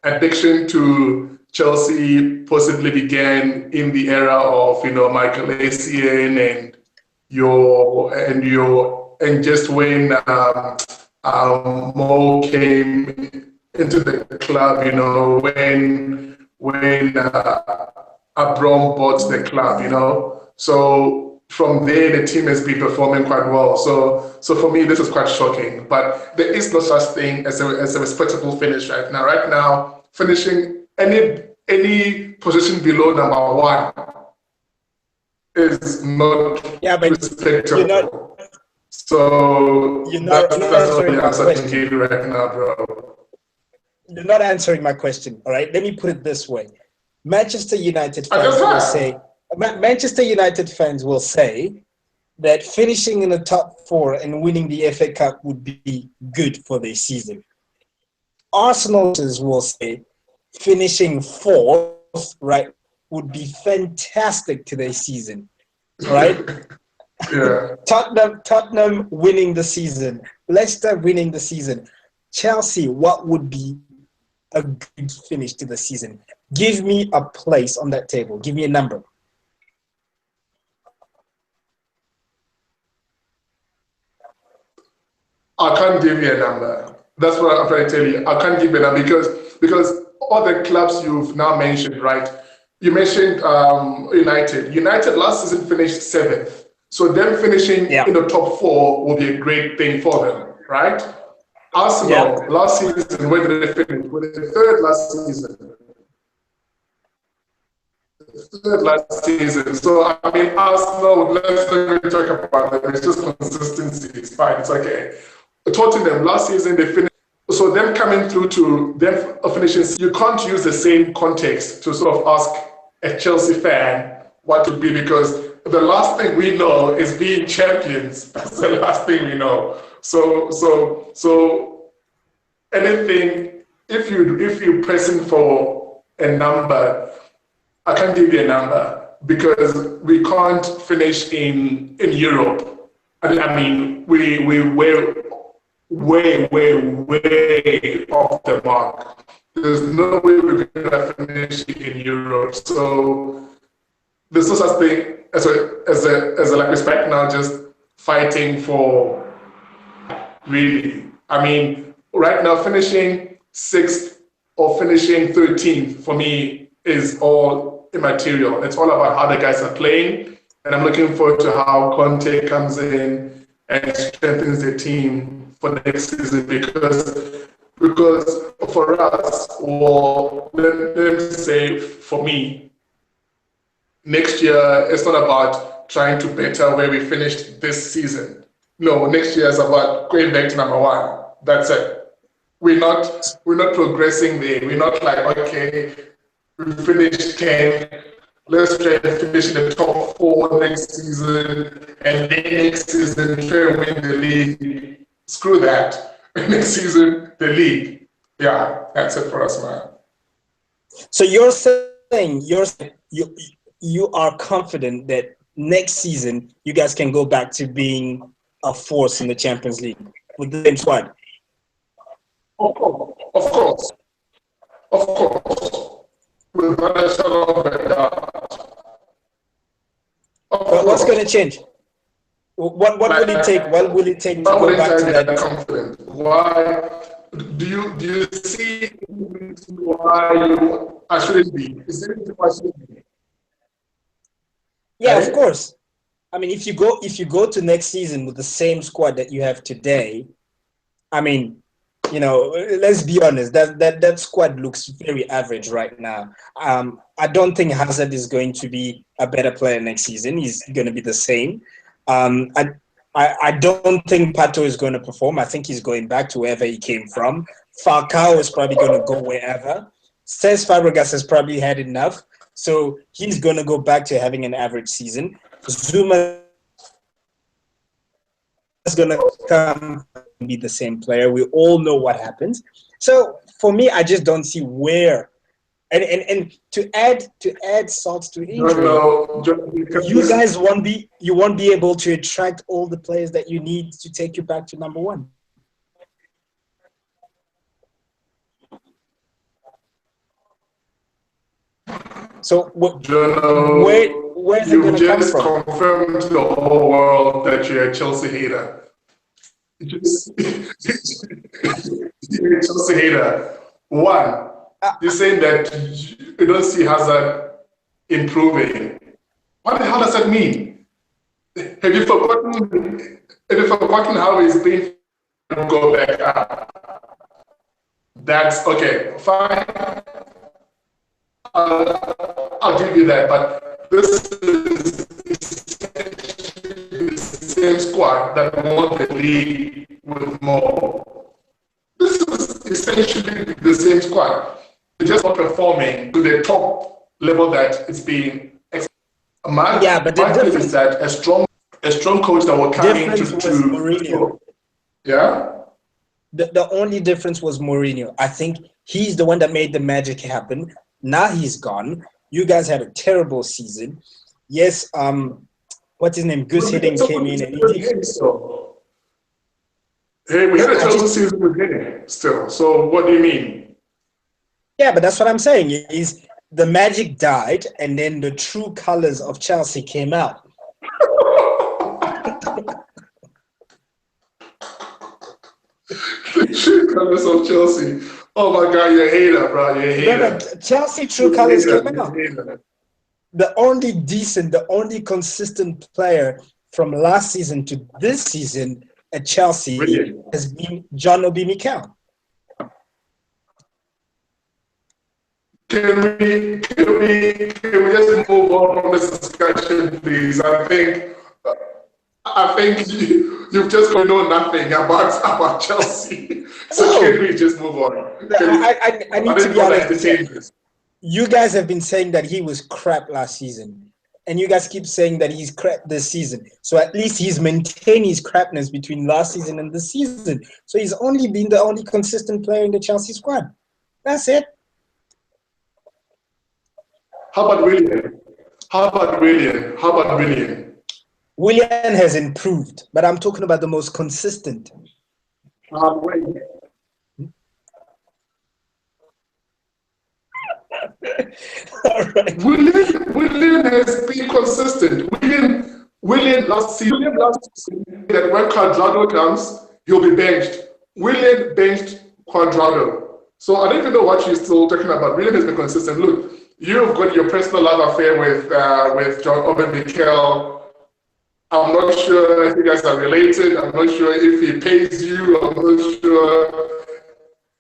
addiction to Chelsea possibly began in the era of Michael Essien and just when Mo came into the club, when Abram bought the club, So from there, the team has been performing quite well. So for me, this is quite shocking. But there is no such thing as a respectable finish right now. Right now, finishing any position below number one is not respectable. That's all the answer I can give you right now, bro. You're not answering my question. All right, let me put it this way: Manchester United fans will say. Manchester United fans will say that finishing in the top four and winning the FA Cup would be good for their season. Arsenal will say finishing fourth, right, would be fantastic to their season, right? Yeah. Tottenham winning the season, Leicester winning the season, Chelsea, what would be a good finish to the season? Give me a place on that table. Give me a number. I can't give you a number. That's what I'm trying to tell you. I can't give you a number because all the clubs you've now mentioned, right? You mentioned United. United last season finished 7th. So them finishing in the top 4 will be a great thing for them, right? Arsenal last season, where did they finish? Were they 3rd last season? 3rd last season. So I mean, Arsenal. Let's not even talk about them. It's just consistency. It's fine. It's okay. Tottenham last season they finished. So them coming through to them finishing, you can't use the same context to sort of ask a Chelsea fan what to be, because the last thing we know is being champions. That's the last thing we know. So anything, if you're pressing for a number, I can't give you a number because we can't finish in Europe. I mean, we're way off the mark. There's no way we're gonna finish in Europe. So there's no such thing as a like respect now, just fighting for really. I mean, right now finishing 6th or finishing 13th for me is all immaterial. It's all about how the guys are playing, and I'm looking forward to how Conte comes in and strengthens the team for next season because for us, or let me say for me, next year it's not about trying to better where we finished this season. No, next year is about going back to number 1. That's it. We're not progressing there. We're not like, okay, we finished 10. Let's try to finish in the top 4 next season, and then next season try to win the league. Screw that. Next season, the league. Yeah, that's it for us, man. So you're saying you are confident that next season you guys can go back to being a force in the Champions League with the same squad? Of course. Without a shadow of a doubt. But what's going to change? What will it take? What will it take to go back to that? Confident. Why do you see why I shouldn't be? Is there anything why I shouldn't be? Yeah, of course. I mean, if you go to next season with the same squad that you have today, I mean, let's be honest, that squad looks very average right now. I don't think Hazard is going to be a better player next season. He's going to be the same. I don't think Pato is going to perform. I think he's going back to wherever he came from. Falcao is probably going to go wherever. Cesc Fabregas has probably had enough. So he's going to go back to having an average season. Zuma is going to come and be the same player. We all know what happens. So for me, I just don't see where. And to add salt to injury, you guys won't be able to attract all the players that you need to take you back to number 1. So Jono, where's it you've going to come just from? confirmed to the whole world that you're a Chelsea hater. Just, you're a Chelsea hater. One, you're saying that you don't see Hazard improving. What the hell does that mean? Have you forgotten? Have you forgotten how it's been to go back up? That's okay. Fine. I'll give you that. But this is the same squad that won the league with more. This is essentially the same squad. They're just not performing to the top level that it's being. Yeah, but the my thing is difference, that a strong coach that will come in difference was Mourinho. yeah. The only difference was Mourinho. I think he's the one that made the magic happen. Now he's gone. You guys had a terrible season. Yes, what's his name? Gus Hiddink came in and he did. So, hey, we had a terrible season with him still. So what do you mean? Yeah, but that's what I'm saying. Is the magic died, and then the true colors of Chelsea came out. The true colors of Chelsea. Oh my God, you're a hater, bro. You're a hater. Remember, Chelsea true colors came out. The only decent, the only consistent player from last season to this season at Chelsea has been John Obi Mikel. Can we just move on from this discussion, please? I think you've just got to know nothing about Chelsea. So can we just move on? I need to be honest. You guys have been saying that he was crap last season. And you guys keep saying that he's crap this season. So at least he's maintained his crapness between last season and this season. So he's only been the only consistent player in the Chelsea squad. That's it. How about William? William has improved, but I'm talking about the most consistent. Wait. All right. William has been consistent. William last season that when Cuadrado comes, he'll be benched. William benched Cuadrado. So I don't even know what you're still talking about. William has been consistent. Look, you've got your personal love affair with John Obi Mikel. I'm not sure if you guys are related. I'm not sure if he pays you. I'm not sure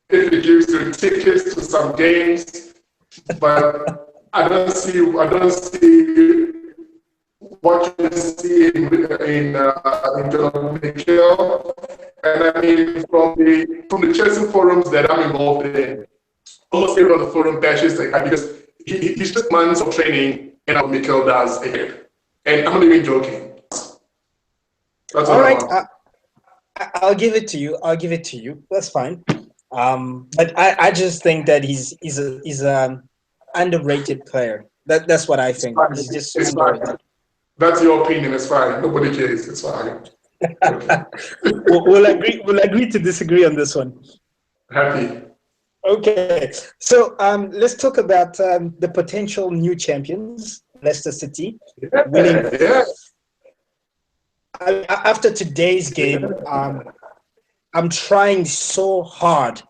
if he gives you tickets to some games. But I don't see what you see in John Mikel. And I mean, from the Chelsea forums that I'm involved in, almost every other forum bashes because he's just months of training and how Mikel does ahead. And I'm not even joking. That's all right. I'll give it to you. That's fine. But I just think that he's an underrated player. That's what I think. He's just so underrated. That's your opinion. It's fine. Nobody cares. It's fine. We'll agree to disagree on this one. Happy. Okay, so let's talk about the potential new champions, Leicester City, winning. Yeah. After today's game, I'm trying so hard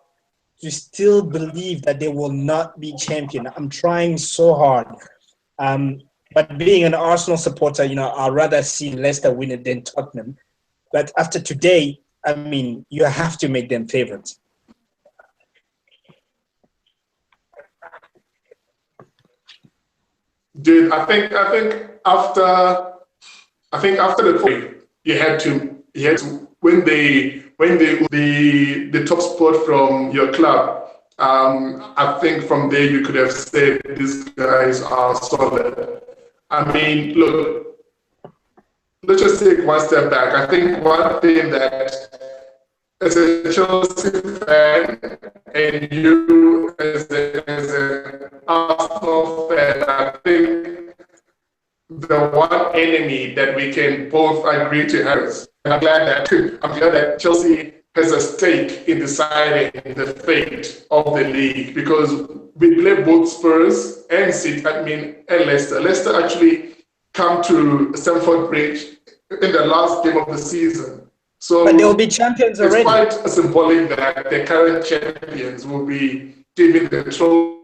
to still believe that they will not be champion. I'm trying so hard. But being an Arsenal supporter, I'd rather see Leicester win it than Tottenham. But after today, I mean, you have to make them favorites. Dude, I think after the point, you had to when the top spot from your club. I think from there you could have said these guys are solid. I mean, look, let's just take one step back. I think one thing that as a Chelsea fan and you as an Arsenal fan, I think the one enemy that we can both agree to have is I'm glad that Chelsea has a stake in deciding the fate of the league because we play both Spurs and City, and Leicester. Leicester actually come to Stamford Bridge in the last game of the season. So but they'll be champions it's already. quite symbolic that the current champions will be given the trophy.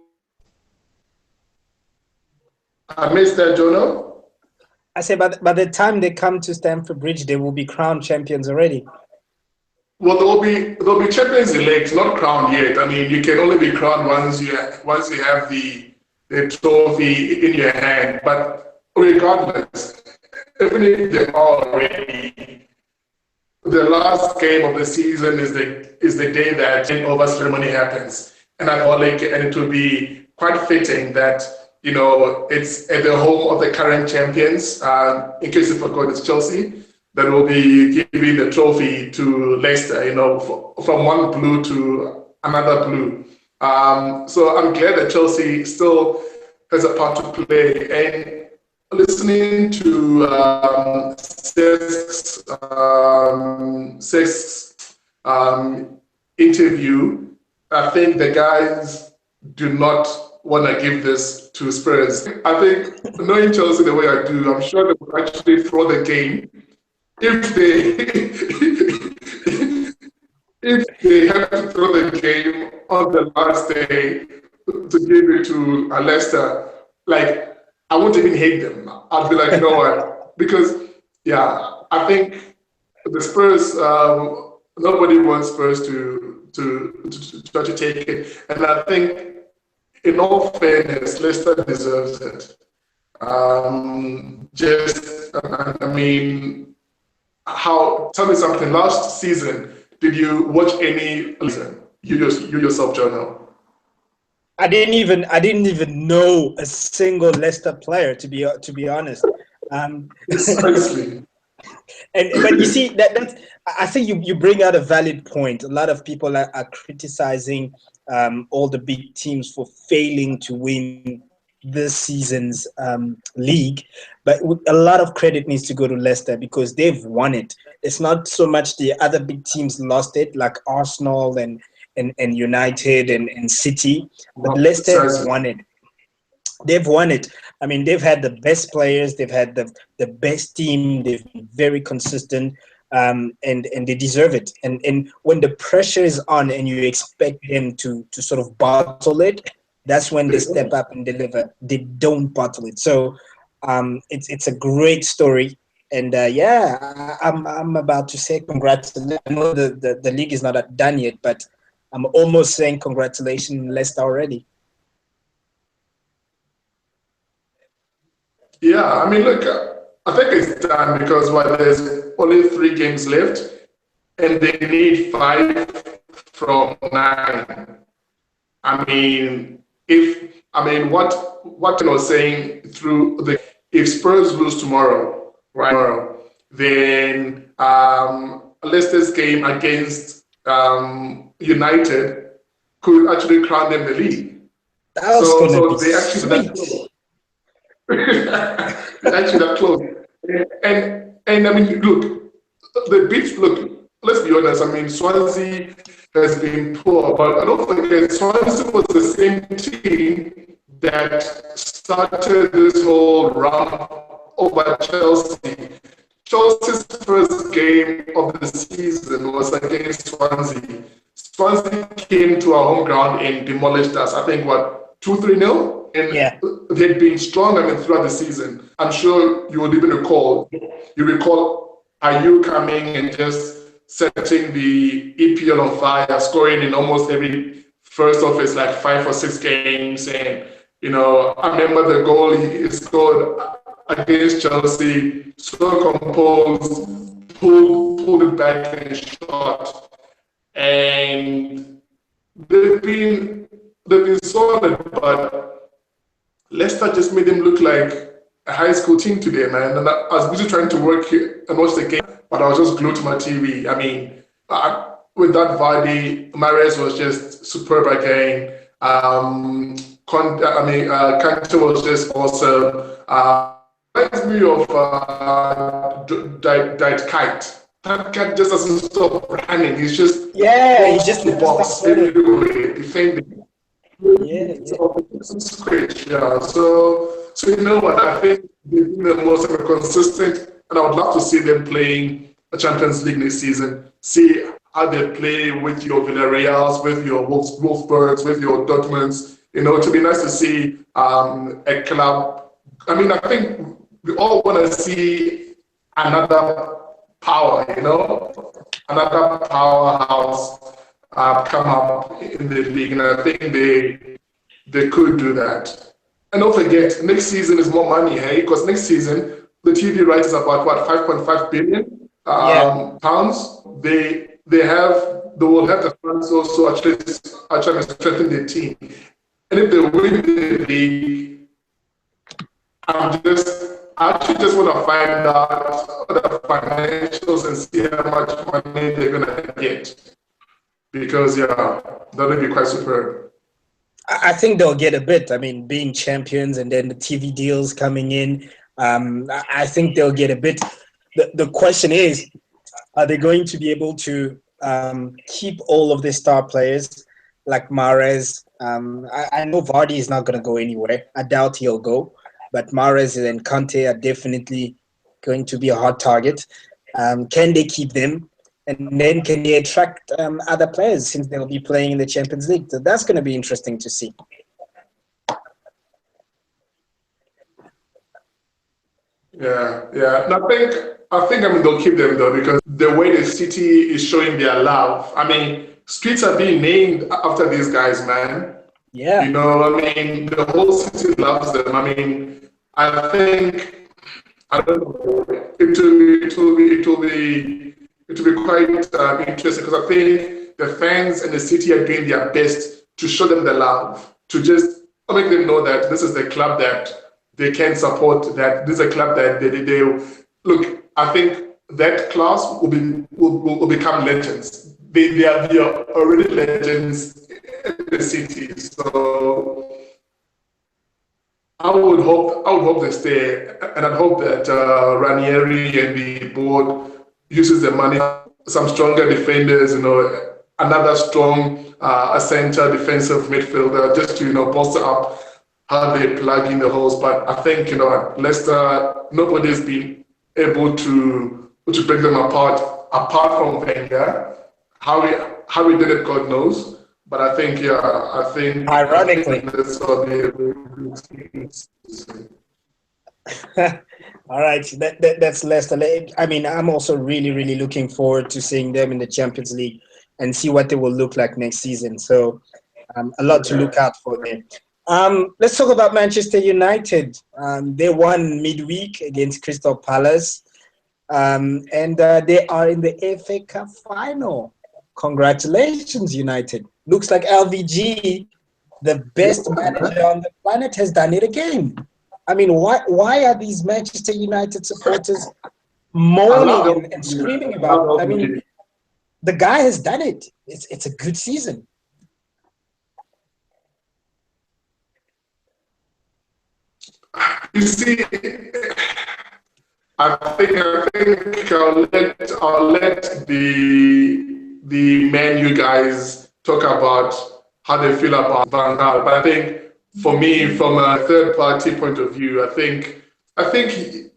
I missed that, Jono. I say, by the time they come to Stamford Bridge, they will be crowned champions already. Well, there'll be champions elect, not crowned yet. I mean, you can only be crowned once you have the trophy in your hand. But regardless, even if they are already, the last game of the season is the day that handover ceremony happens, and it will be quite fitting that it's at the home of the current champions. In case you forgot, it's Chelsea that will be giving the trophy to Leicester. From one blue to another blue. So I'm glad that Chelsea still has a part to play. And listening to Cesk's interview, I think the guys do not want to give this to Spurs. I think, knowing Chelsea the way I do, I'm sure they will actually throw the game if they have to throw the game on the last day to give it to Leicester. Like, I won't even hate them. I'd be like, you know what? Because, yeah, I think the Spurs, nobody wants Spurs to try to take it. And I think, in all fairness, Leicester deserves it. Tell me something. Last season, did you watch any season? You yourself, Jono? I didn't even know a single Leicester player, to be honest. Precisely. But you see that's I think you bring out a valid point. A lot of people are criticizing all the big teams for failing to win this season's league, but a lot of credit needs to go to Leicester because they've won it. It's not so much the other big teams lost it, like Arsenal and United and City, but Leicester have won it. They've won it. I mean, they've had the best players, they've had the best team, they've been very consistent, and they deserve it. And when the pressure is on and you expect them to sort of bottle it, that's when they step up and deliver. They don't bottle it. So it's a great story. And I'm about to say congratulations. I know the league is not done yet, but I'm almost saying congratulations, Leicester already. Yeah, I mean, look, I think it's done because there's only 3 games left, and they need 5 from 9. I mean, what I was saying if Spurs lose tomorrow, right? Then Leicester's game against United could actually crown them the league. So they actually that close. Actually that close. And I mean, look, the beats look. Let's be honest. I mean, Swansea has been poor, but I don't forget Swansea was the same team that started this whole run over Chelsea. Chelsea's first game of the season was against Swansea. Swansea came to our home ground and demolished us. I think 2-3-0. And they'd been strong throughout the season. I'm sure you would even recall. You recall Ayew coming and just setting the EPL on fire, scoring in almost every first of his 5 or 6 games. And I remember the goal he scored against Chelsea, so composed, pulled it back and shot. And they've been solid, but Leicester just made them look like a high school team today, man. And I was busy trying to work here and watch the game, but I was just glued to my TV. I mean, with that Vardy, Mahrez was just superb again. Kante was just awesome. Reminds me of Diet Kite. that guy just doesn't stop running. He's just Yeah, he box just to never stops box running. everywhere, defending. Yeah, yeah. So it's great, yeah. So you know what? I think they've been the most consistent, and I would love to see them playing a Champions League next season. See how they play with your Villarreals, with your Wolfsburgs, with your Dortmunds. You know, to be nice to see a club. I mean, I think we all want to see another power. You know, another powerhouse come up in the league, and I think they could do that. And don't forget, next season is more money, hey? Because next season the TV rights is about what 5.5 billion Yeah. pounds. They will have the funds also are trying to strengthen the team. And if they win the league, I actually just want to find out the financials and see how much money they're gonna get. Because yeah, that would be quite superb. I think they'll get a bit. I mean, being champions and then the TV deals coming in, I think they'll get a bit. The question is, are they going to be able to keep all of their star players like Mahrez? I know Vardy is not going to go anywhere. I doubt he'll go. But Mahrez and Kante are definitely going to be a hot target. Can they keep them? And then can they attract other players since they'll be playing in the Champions League? So that's going to be interesting to see. Yeah. And I think I mean they'll keep them though because the way the city is showing their love. I mean, streets are being named after these guys, man. You Yeah. know, I mean, the whole city loves them. I mean, I think I don't know. It will be quite interesting because I think the fans and the city are doing their best to show them the love, to just make them know that this is the club that they can support, that this is a club that they look. I think that class will become legends. They are already legends in the city. So I would hope they stay, and I'd hope that Ranieri and the board uses the money, some stronger defenders, you know, another strong a center defensive midfielder, just to bolster up how they plug in the holes. But I think at Leicester, nobody's been able to break them apart from Wenger. How he did it, God knows. But I think, yeah, I think Ironically. that's what they. All right, that's Leicester. I mean, I'm also really, really looking forward to seeing them in the Champions League and see what they will look like next season. So, a lot to look Yeah. out for there. Let's talk about Manchester United. They won midweek against Crystal Palace, and they are in the FA Cup final. Congratulations, United. Looks like LVG, the best manager on the planet, has done it again. I mean, why are these Manchester United supporters I love moaning and LPG. screaming I love about? I mean, LPG. the guy has done it. It's a good season. You see, I think I'll let the Man U guys talk about how they feel about Van Gaal. But I think for me, from a third party point of view, I think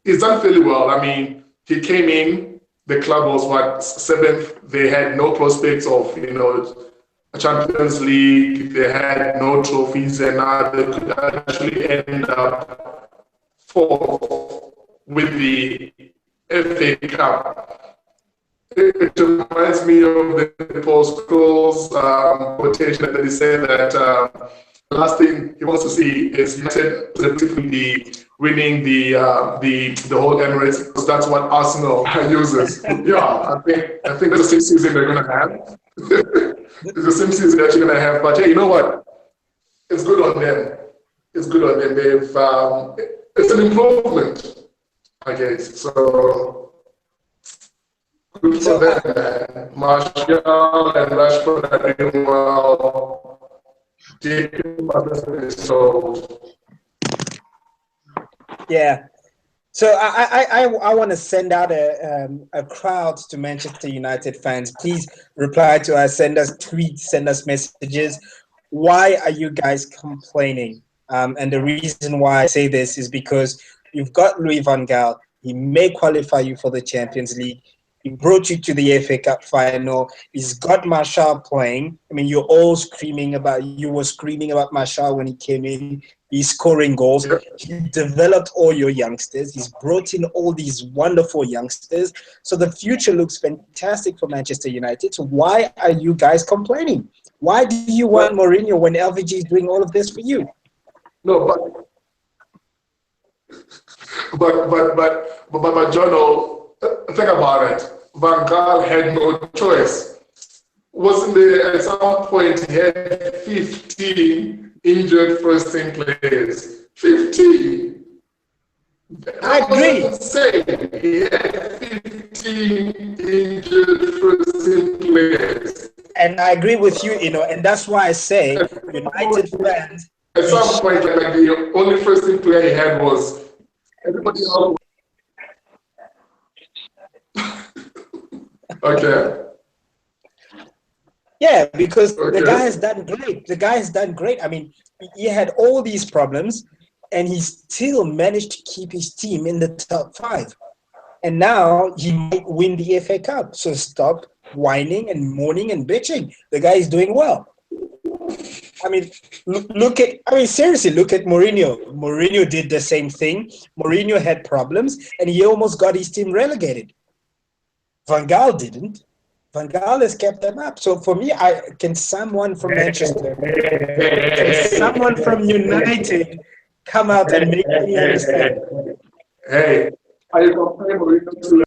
he's done fairly well. I mean, he came in, the club was what, seventh. They had no prospects of a Champions League. They had no trophies, and now they could actually end up fourth with the FA Cup. It reminds me of the Paul Scholes quotation that he said that the last thing he wants to see is United specifically winning the whole Emirates, because that's what Arsenal uses. Yeah, I think that's the same season they're gonna have. It's the same season they're actually gonna have. But hey, you know what? It's good on them. It's good on them. It's an improvement, I guess. So good for So, them, man. Martial and Rashford are doing well. JP so yeah. So I want to send out a crowd to Manchester United fans. Please reply to us, send us tweets, send us messages. Why are you guys complaining? And the reason why I say this is because you've got Louis van Gaal. He may qualify you for the Champions League. He brought you to the FA Cup final. He's got Martial playing. I mean, you were screaming about Martial when he came in. He's scoring goals. Yeah. He developed all your youngsters. He's brought in all these wonderful youngsters. So the future looks fantastic for Manchester United. So why are you guys complaining? Why do you want But Mourinho when LVG is doing all of this for you? no, but John, think about it. Van Gaal had no choice. Wasn't there at some point he had 15 injured first team players? 15. I That agree. was insane. He had 15 injured first team players. And I agree with you, and that's why I say United fans. At some point, like the only first team player he had was everybody else. Okay. Yeah, because the guy Okay. has done great. The guy has done great. I mean, he had all these problems, and he still managed to keep his team in the top five. And now he might win the FA Cup. So stop whining and moaning and bitching. The guy is doing well. I mean, seriously, look at Mourinho. Mourinho did the same thing. Mourinho had problems, and he almost got his team relegated. Van Gaal didn't. Van Gaal has kept them up. So for me, can someone from Manchester, can someone from United come out and make me understand? Hey, are you comparing Mourinho to?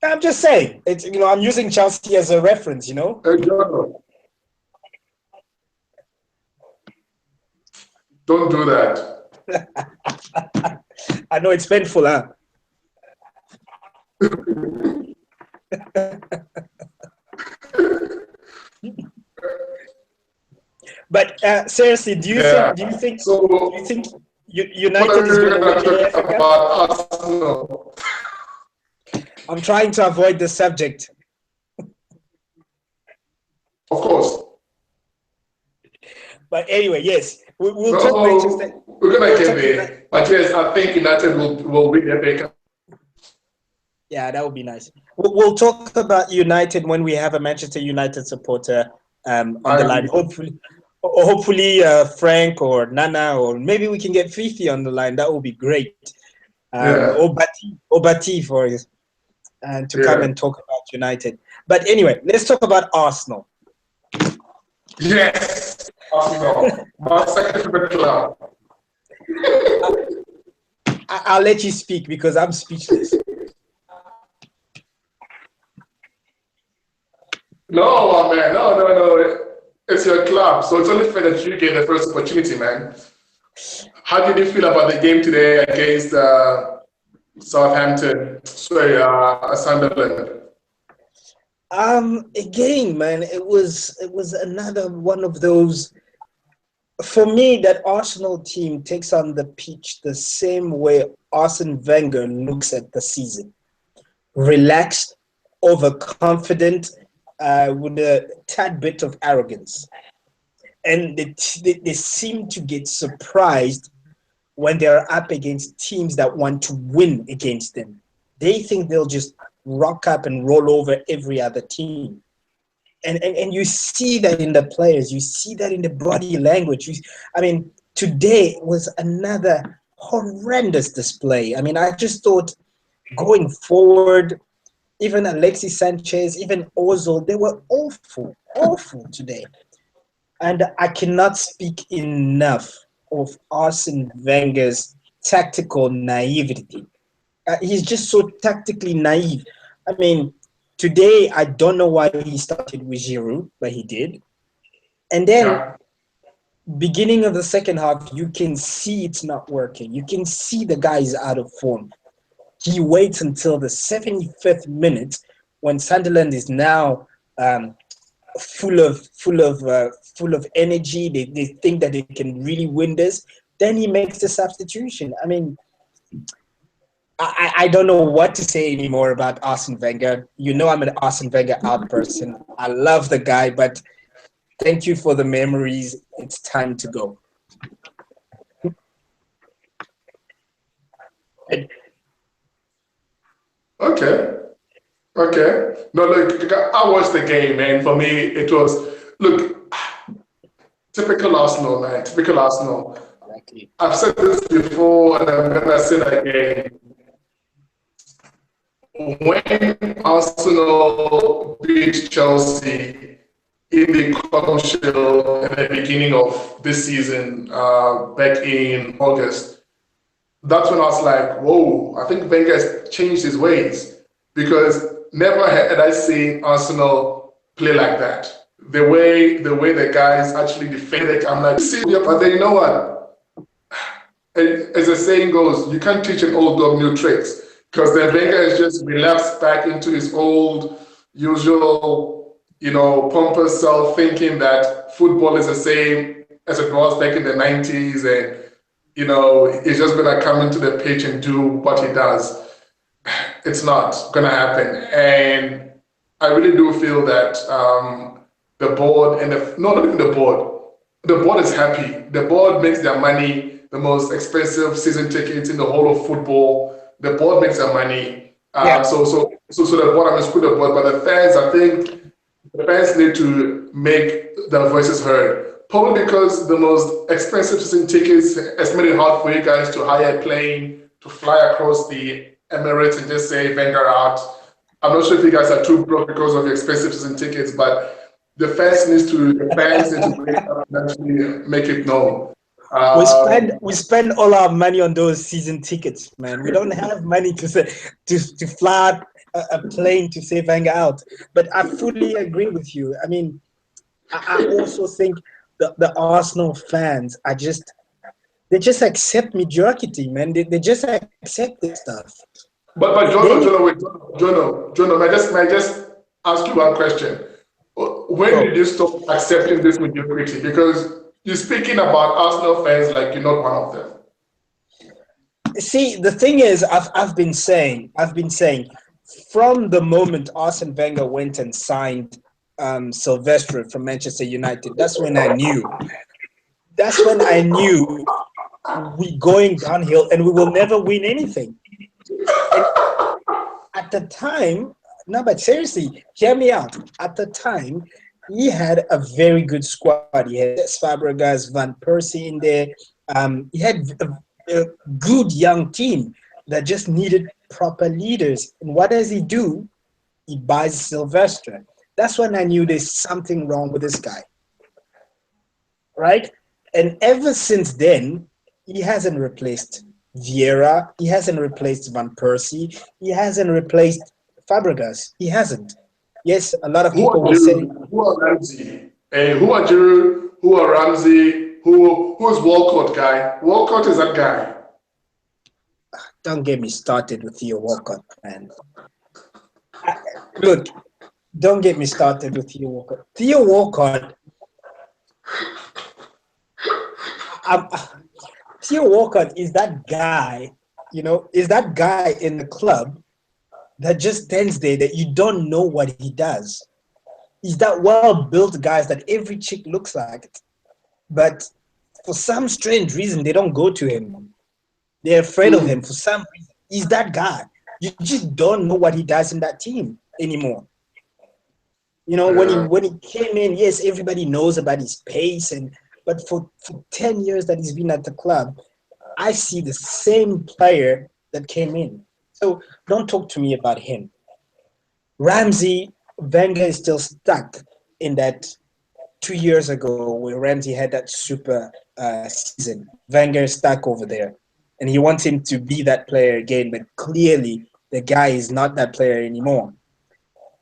I'm just saying. I'm using Chelsea as a reference. John, don't do that. I know it's painful, huh? But seriously, do you Yeah. think So, what United are is we going to going win to the talk FA Cup? about Arsenal? I'm trying to avoid the subject. Of course. But anyway, yes, we'll talk Manchester. No, we're going to We'll get talk there. But yes, I think United will win the FA Cup. Yeah, that would be nice. We'll talk about United when we have a Manchester United supporter on the line. Hopefully, Frank or Nana, or maybe we can get Fifi on the line. That would be great. Yeah. Or Bati for and to come Yeah. and talk about United. But anyway, let's talk about Arsenal. Yes. Arsenal. My second favorite club. I'll let you speak because I'm speechless. No, man. No. It's your club. So it's only fair that you get the first opportunity, man. How did you feel about the game today against Southampton? Sorry, Sunderland. Again, man, it was another one of those. For me, that Arsenal team takes on the pitch the same way Arsene Wenger looks at the season: relaxed, overconfident, with a tad bit of arrogance, and they seem to get surprised when they're up against teams that want to win against them. They think they'll just rock up and roll over every other team. And you see that in the players, you see that in the body language. Today was another horrendous display. I mean, I just thought going forward, even Alexis Sanchez, even Ozil, they were awful today. And I cannot speak enough of Arsene Wenger's tactical naivety. He's just so tactically naive. I mean, today, I don't know why he started with Giroud, but he did. And then, Yeah. beginning of the second half, you can see it's not working. You can see the guy is out of form. He waits until the 75th minute when Sunderland is now full of energy. They think that they can really win this. Then he makes the substitution. I mean, I don't know what to say anymore about Arsene Wenger. You know I'm an Arsene Wenger out person. I love the guy, but thank you for the memories. It's time to go. Okay. Okay. No, look, I watched the game, man. For me, it was, look, typical Arsenal, man. Typical Arsenal. Exactly. I've said this before, and I'm gonna say it again. When Arsenal beat Chelsea in the Cup Shield at the beginning of this season, back in August, that's when I was like, whoa, I think Wenger has changed his ways because never had I seen Arsenal play like that. The way the guys actually defend it, I'm like, see, but then you know what? As the saying goes, you can't teach an old dog new tricks because then Wenger has just relapsed back into his old, usual, pompous self, thinking that football is the same as it was back in the 90s and he's just gonna come into the pitch and do what he does. It's not gonna happen, and I really do feel that the board and no, not even the board. The board is happy. The board makes their money. The most expensive season tickets in the whole of football. The board makes their money. Yeah. So the board. I'm screw the board, but the fans. I think the fans need to make their voices heard. Probably because the most expensive season tickets has made it hard for you guys to hire a plane to fly across the Emirates and just say Wenger out. I'm not sure if you guys are too broke because of your expensive season tickets, but the fans need to wake up and actually make it known. We spend all our money on those season tickets, man. We don't have money to fly a plane to say Wenger out. But I fully agree with you. I mean, I also think the Arsenal fans are they just accept mediocrity, man. They just accept this stuff. but Jono, Then Jono, wait, Jono, may I just ask you one question? When go. did you stop accepting this mediocrity? Because you're speaking about Arsenal fans like you're not one of them. See, the thing is, I've been saying, from the moment Arsene Wenger went and signed Sylvester from Manchester United, that's when I knew. That's when I knew we going downhill and we will never win anything. And at the time, no, but seriously, hear me out. At the time, he had a very good squad. He had Fabregas, Van Persie in there. He had a good young team that just needed proper leaders. And what does he do? He buys Sylvester. That's when I knew there's something wrong with this guy, right? And ever since then, he hasn't replaced Vieira. He hasn't replaced Van Persie. He hasn't replaced Fabregas. He hasn't. Yes, a lot of Who are people will say, Giroud? Who are Ramsey? Who are Giroud? Who are Ramsey? Who's Walcott guy? Walcott is that guy. don't get me started with Theo Walcott, man. Look, don't get me started with Theo Walcott. Theo Walcott, I'm, Theo Walcott is that guy, is that guy in the club that just stands there that you don't know what he does. He's that well-built guy that every chick looks like. But for some strange reason, they don't go to him. They're afraid of him for some reason. He's that guy. You just don't know what he does in that team anymore. Yeah. When he came in, yes, everybody knows about his pace, but for 10 years that he's been at the club, I see the same player that came in. So don't talk to me about him. Ramsey, Wenger is still stuck in that 2 years ago where Ramsey had that super season. Wenger is stuck over there. And he wants him to be that player again, but clearly the guy is not that player anymore.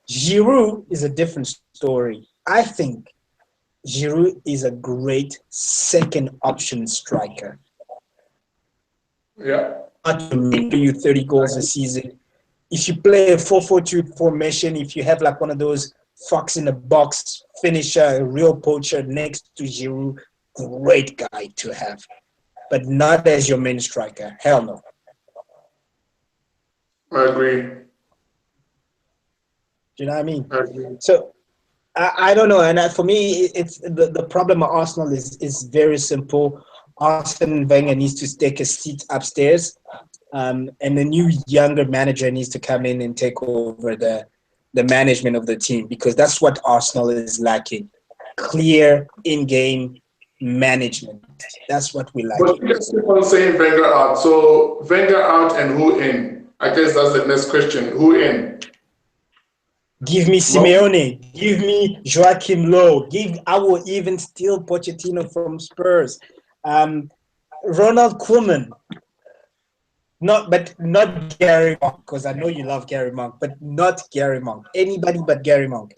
Giroud is a different story. I think Giroud is a great second option striker. Yeah. Not to make you 30 goals a season. If you play a 4-4-2 formation, if you have like one of those fox in the box finisher, a real poacher next to Giroud, great guy to have. But not as your main striker. Hell no. I agree. Do you know what I mean? I agree. So I don't know, and for me, it's the problem at Arsenal is very simple. Arsene Wenger needs to take a seat upstairs, and the new younger manager needs to come in and take over the management of the team, because that's what Arsenal is lacking: clear in-game management. That's what we're But lacking. you just keep on saying Wenger out. So Wenger out and who in? I guess that's the next question. Who in? Give me Well, Simeone. Give me Joachim Low. I will even steal Pochettino from Spurs. Ronald Koeman. Not Gary Monk, because I know you love Gary Monk, but not Gary Monk. Anybody but Gary Monk.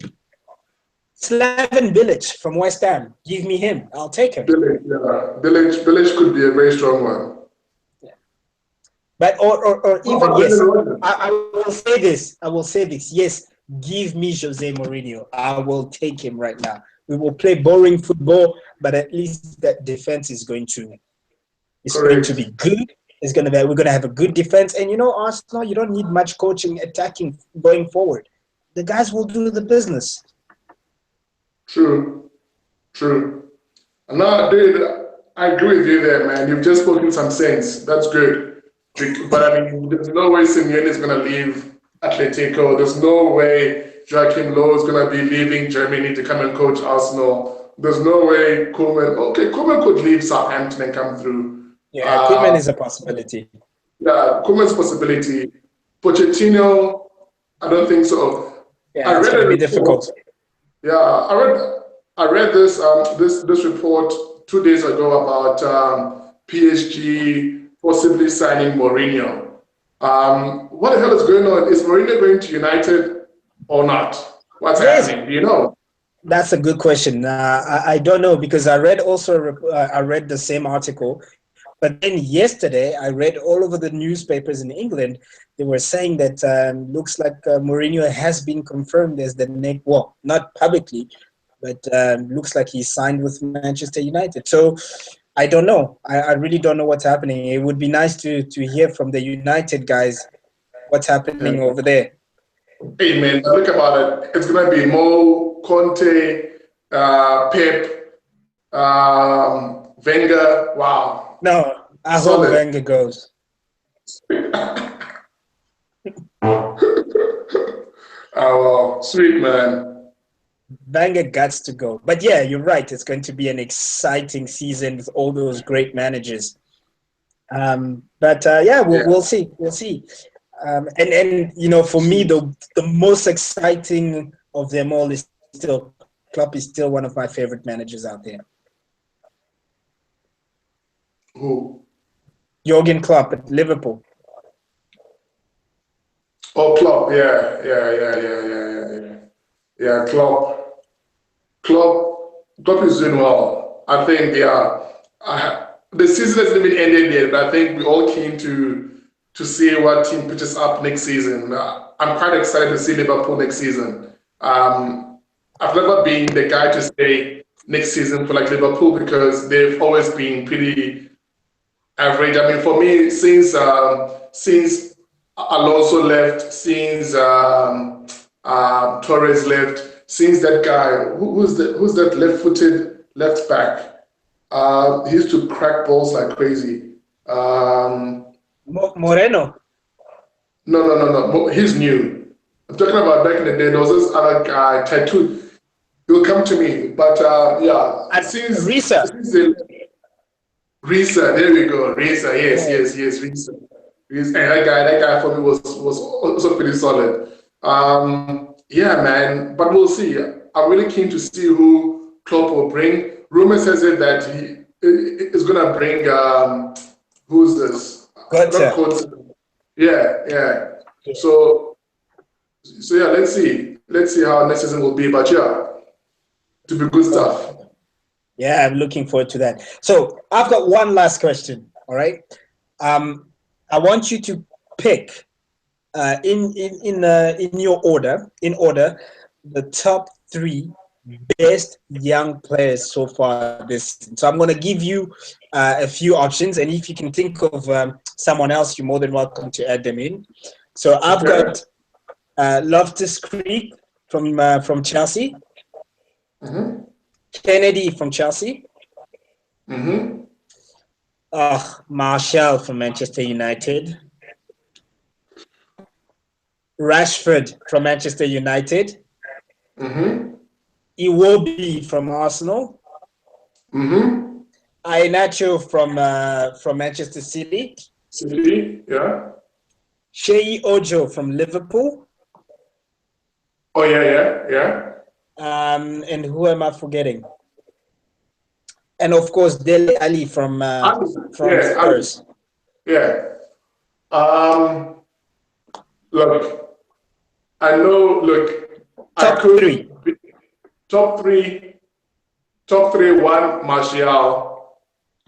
Slaven Bilic from West Ham. Give me him. I'll take him. Village, yeah. Village could be a very strong one. Yeah. But or even Brendan yes, Rodgers? I will say this. I will say this. Yes, give me Jose Mourinho. I will take him right now. We will play boring football, but at least that defense is going to Correct. be good. We're gonna have a good defense. And you know, Arsenal, you don't need much coaching attacking going forward. The guys will do the business. True. True. No, dude, I agree with you there, man. You've just spoken some sense. That's good. But I mean, there's no way Simeone is going to leave Atletico. There's no way Joachim Low is going to be leaving Germany to come and coach Arsenal. There's no way Koeman could leave Southampton and come through. Yeah, Koeman is a possibility. Yeah, Koeman's possibility. Pochettino, I don't think so. Yeah, it's going to be difficult. Yeah, I read this report 2 days ago about PSG possibly signing Mourinho. What the hell is going on? Is Mourinho going to United or not? What's happening? Do you know? That's a good question. I don't know, because I read the same article, but then yesterday I read all over the newspapers in England. They were saying that looks like Mourinho has been confirmed as the next. Well, not publicly, but looks like he signed with Manchester United. So I don't know. I really don't know what's happening. It would be nice to hear from the United guys what's happening over there. Hey man, look about it. It's gonna be Mo, Conte, Pep, Wenger. Wow. No, I hope Solid. Wenger goes. Oh, well, sweet man. Wenger gets to go. But yeah, you're right. It's going to be an exciting season with all those great managers. We'll see. We'll see. And you know, for me, the most exciting of them all is still Klopp is still one of my favorite managers out there. Who? Jurgen Klopp at Liverpool. Oh, Klopp. Yeah, Klopp is doing well. I think, the season hasn't even ended yet, but I think we're all keen to see what team pitches up next season. I'm quite excited to see Liverpool next season. I've never been the guy to say next season for like Liverpool, because they've always been pretty average. I mean, for me, since Alonso left, since Torres left, since that guy, who's that left-footed left back? He used to crack balls like crazy. Moreno. No. He's new. I'm talking about back in the day. There was this other guy, tattooed. He'll come to me, but since Risa, there we go. Risa, yes, Risa. And that guy for me was also pretty solid. Yeah, man. But we'll see. I'm really keen to see who Klopp will bring. Rumors has it that he is gonna bring who's this? Yeah. So yeah, let's see. Let's see how next season will be. But yeah, to be good stuff. Yeah, I'm looking forward to that. So I've got one last question. All right. I want you to pick in your order, the top 3 best young players so far this season. So I'm going to give you a few options, and if you can think of someone else, you're more than welcome to add them in. So I've Okay. got Loftus Creek from Chelsea, Mm-hmm. Kennedy from Chelsea, Mm-hmm. Martial from Manchester United, Rashford from Manchester United, Mm-hmm. Iwobi from Arsenal, Mm-hmm. Iheanacho from Manchester City, City, yeah. Sheyi Ojo from Liverpool, Oh yeah, yeah, yeah. and who am I forgetting? And of course, Dele Ali Ali, from yeah, Ali, Spurs. yeah. Um, look, I know. Look, I Top could three. be top three. Top three: one, Martial;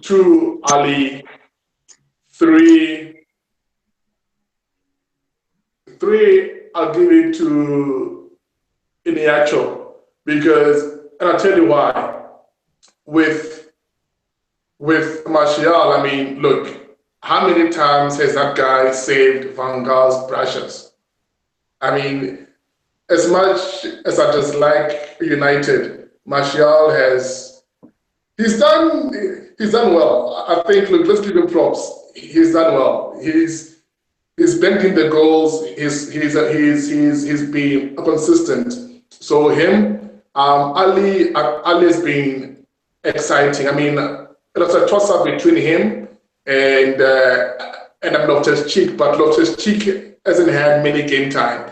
two, Ali; three, I'll give it to Iniacho because, and I'll tell you why. With Martial, I mean, look, how many times has that guy saved Van Gaal's brushes? I mean, as much as I dislike United, Martial has he's done well. I think, look, let's give him props. He's done well. He's banking the goals. He's been consistent. So him, Ali has been exciting. I mean, it was a toss up between him and Loftus Cheek, but Loftus Cheek hasn't had many game time.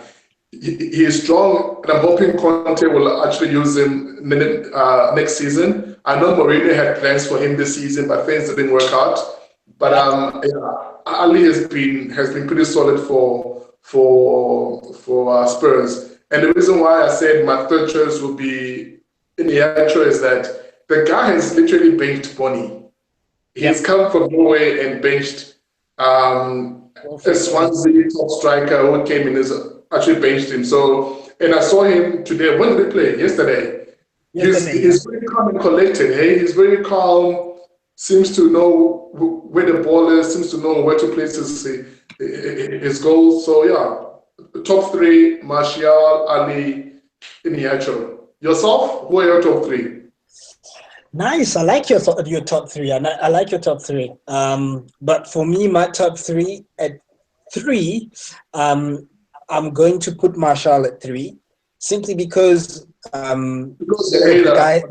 He is strong, and I'm hoping Conte will actually use him next season. I know Mourinho had plans for him this season, but things didn't work out. But yeah, Ali has been pretty solid for Spurs. And the reason why I said my third choice will be Iniesta is that the guy has literally benched Bonnie. He's Yep. come from Norway and benched a Wilfred Bonny. Swansea top striker who came in as actually benched him. So, and I saw him today. When did he play? Yesterday. Yesterday, yeah. He's very calm and collected. Hey, he's very calm. Seems to know where the ball is. Seems to know where to place his goals. So yeah, top three: Martial, Ali, Iniacho. Yourself? Who are your top three? Nice. I like your top three. I like your top three. But for me, my top three at three, um, I'm going to put Marshall at three, simply because Because the look, the hater. guy.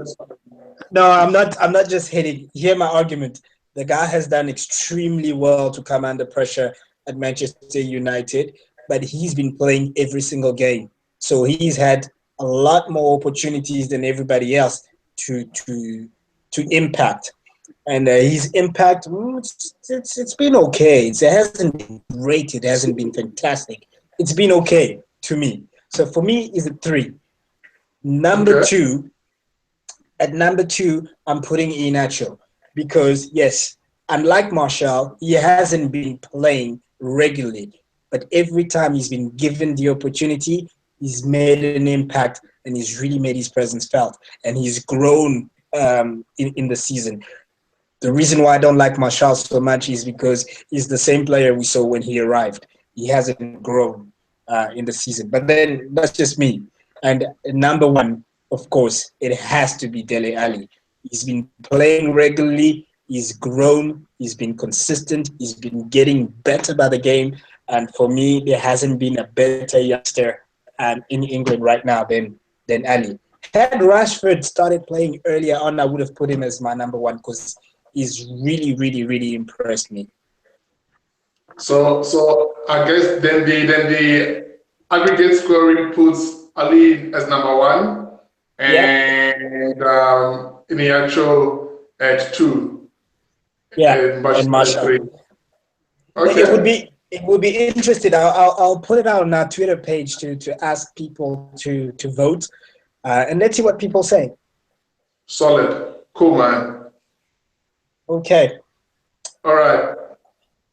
No, I'm not. I'm not just hitting. Hear my argument. The guy has done extremely well to come under pressure at Manchester United, but he's been playing every single game, so he's had a lot more opportunities than everybody else to impact. And his impact, it's been okay. It hasn't been great. It hasn't been fantastic. It's been okay to me. So for me, is a three. Number Okay. two, at number two, I'm putting Iheanacho because, yes, unlike Marshall, he hasn't been playing regularly. But every time he's been given the opportunity, he's made an impact and he's really made his presence felt. And he's grown in the season. The reason why I don't like Marshall so much is because he's the same player we saw when he arrived. He hasn't grown in the season. But then that's just me. And number one, of course, it has to be Dele Alli. He's been playing regularly. He's grown. He's been consistent. He's been getting better by the game. And for me, there hasn't been a better youngster in England right now than Ali. Had Rashford started playing earlier on, I would have put him as my number one because he's really, really, really impressed me. So I guess then the aggregate scoring puts Ali as number one Yep. and Iniacho at two Yeah. and And Marshall at Marshall. three. It would Okay, be it would be interesting. I'll put it out on our Twitter page to ask people to vote, and let's see what people say. solid, cool man. Okay. All right,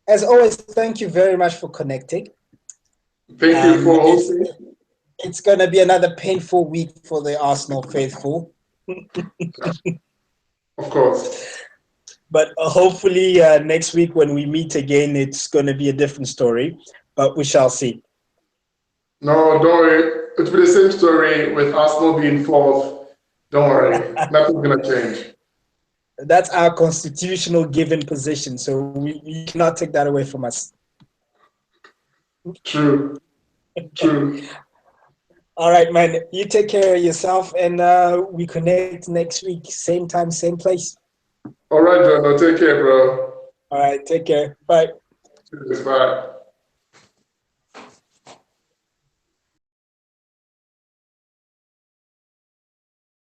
As always, thank you very much for connecting. thank you for It's hosting. it's gonna be another painful week for the Arsenal faithful, Of course, but hopefully next week when we meet again, it's gonna be a different story. But we shall see. No, don't worry. It'll be the same story with Arsenal being fourth. Don't worry. Nothing's gonna change. That's our constitutional given position, so we cannot take that away from us. True. True. All right, man. You take care of yourself, and we connect next week, same time, same place. All right, John. Take care, bro. All right, take care. Bye. Cheers. Bye.